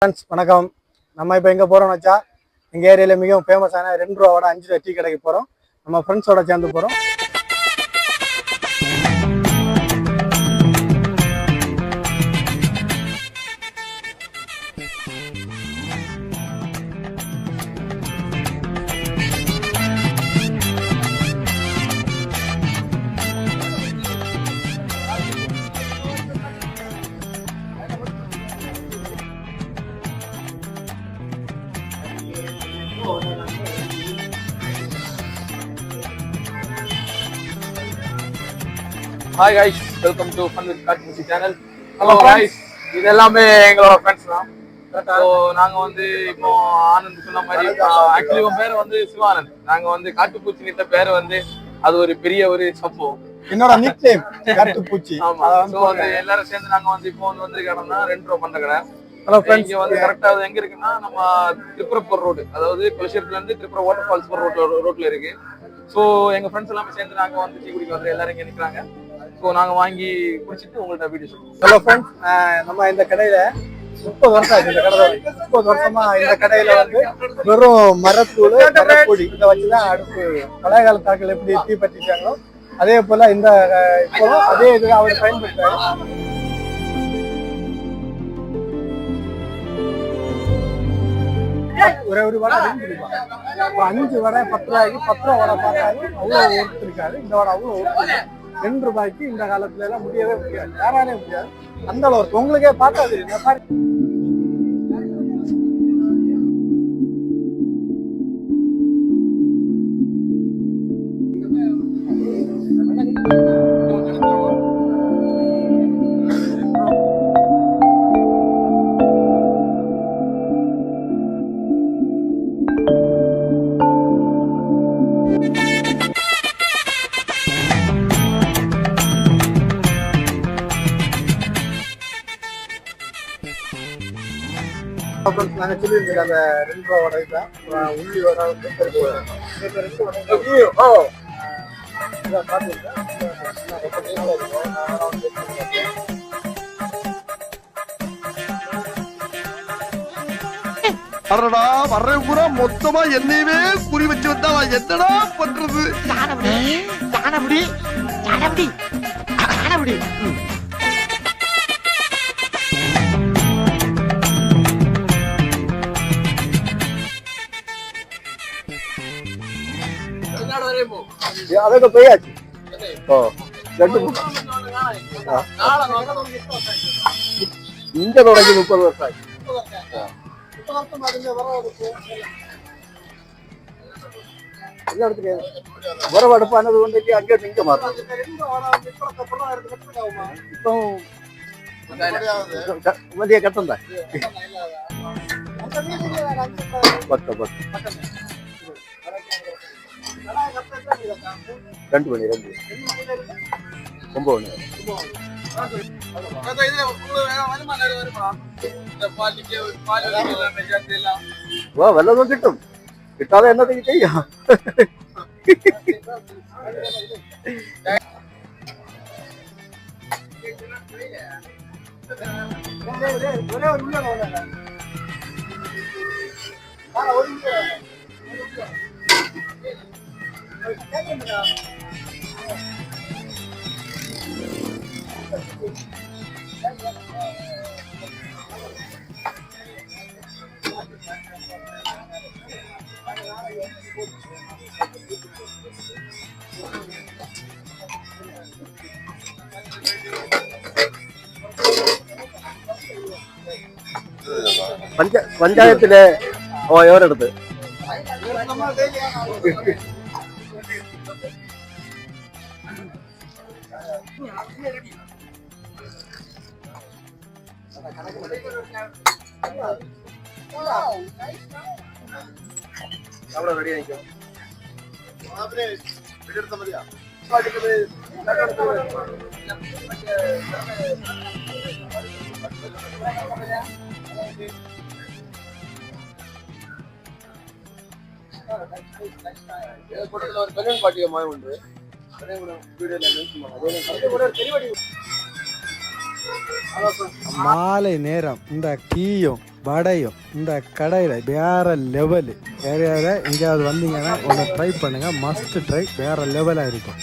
Friends வணக்கம். நம்ம இப்போ எங்கே போகிறோம்னு வச்சா எங்கள் ஏரியாவில் மிகவும் ஃபேமஸான 2 ரூபாவோட 5 ரூபா டீ கடைக்கு போகிறோம். நம்ம ஃப்ரெண்ட்ஸோட சேர்ந்து போகிறோம். Hi guys, welcome to Fun with Katmusi channel. Hello guys, இது எல்லாமே எங்களோட ஃப்ரெண்ட்ஸ் தான். ஸோ நாங்கள் வந்து இப்போ ஆனந்த் சொன்ன மாதிரி ஆக்சுவலி உன் பேர் வந்து சிவானந்த். நாங்கள் வந்து காட்டுப்பூச்சி நிட்ட பேர் வந்து அது ஒரு பெரிய ஒரு சம்பவம். என்னோட நிக் நேம் காட்டுப்பூச்சி. ஆமா. ஸோ வந்து எல்லாரும் சேர்ந்து நாங்கள் வந்து இப்போ வந்து கடனா 2 ரூபா பண்ண கடை. ஹலோ ஃப்ரெண்ட்ஸ், இங்கே வந்து கரெக்டாக அது எங்கே இருக்குன்னா நம்ம திரிபுரப்பூர் ரோடு, அதாவது கொலசேரிலேருந்து திரிபுரா வாட்டர் ஃபால்ஸ் ரோட்ல இருக்கு. ஸோ எங்கள் ஃப்ரெண்ட்ஸ் எல்லாமே சேர்ந்து நாங்கள் வந்து டீ குடிக்க வந்து எல்லாரும் இங்கே நிற்கிறாங்க. ஸோ நாங்கள் வாங்கி குடிச்சிட்டு உங்கள்கிட்ட வீடியோ சொல்லுவோம். ஹலோ ஃப்ரெண்ட்ஸ், நம்ம இந்த கடையில் 30 வருஷம் ஆச்சு. இந்த கடை 30 வருஷமா இந்த கடையில் வந்து வெறும் மரத்தூள் மரப்பொடி இதை வச்சு தான் அடுப்பு பழைய காலத்தாக்கள் எப்படி டீ பற்றிச்சாங்களோ அதே போல் இந்த இப்போ அதே இது அவர் பயன்படுத்துறாரு. ஒரு வடை 2 ரூபாய், 5 வடை 10 ரூபாய்க்கு 10 ரூபா வடை பார்த்தாலும் அவ்வளோ ஒர்த்து இருக்காது. இந்த வடை அவ்வளோ ஒர்த்து. 2 ரூபாய்க்கு இந்த காலத்துல எல்லாம் முடியவே முடியாது, யாராலே முடியாது. அந்த அளவுக்கு உங்களுக்கே பார்த்தா தெரியும். நாங்கள் சொல்லியிருந்தோம் அந்த 2 ரூபா வடை தான் உள்ளி வடை வந்து அடடா வர்றேன் பூரா மொத்தமா என்னையவே குறி வச்சு வந்தா என்னடா பண்றது? அതൊക്കെ പോയാச்சு. இங்க தொடங்கி 30 வருஷம் ஆச்சு. விறவடுப்பானது கொண்டு அங்கே திங்க மாட்டோம். இப்போ மதிய கட்டம் தான் 10 2 மணி 9 மணி. വല്ലതും കിട്ടും, കിട്ടാതെ എന്നതൊക്കെ ചെയ്യാം. പഞ്ചായത്തിലെ ഓരോരുത്ത് അവിടെ റെഡി ആയിക്കോ. എടുത്താൽ മതിയാ. ஒரு பலூன் பாட்டிய மாதிரி உண்டு. மாலை நேரம் இந்த டீயும் வடையும் இந்த கடையில் வேற லெவலு. ஏரியாவில் எங்கேயாவது வந்தீங்கன்னா ஒன்று ட்ரை பண்ணுங்கள், மஸ்ட் ட்ரை, வேற லெவலாக இருக்கும்.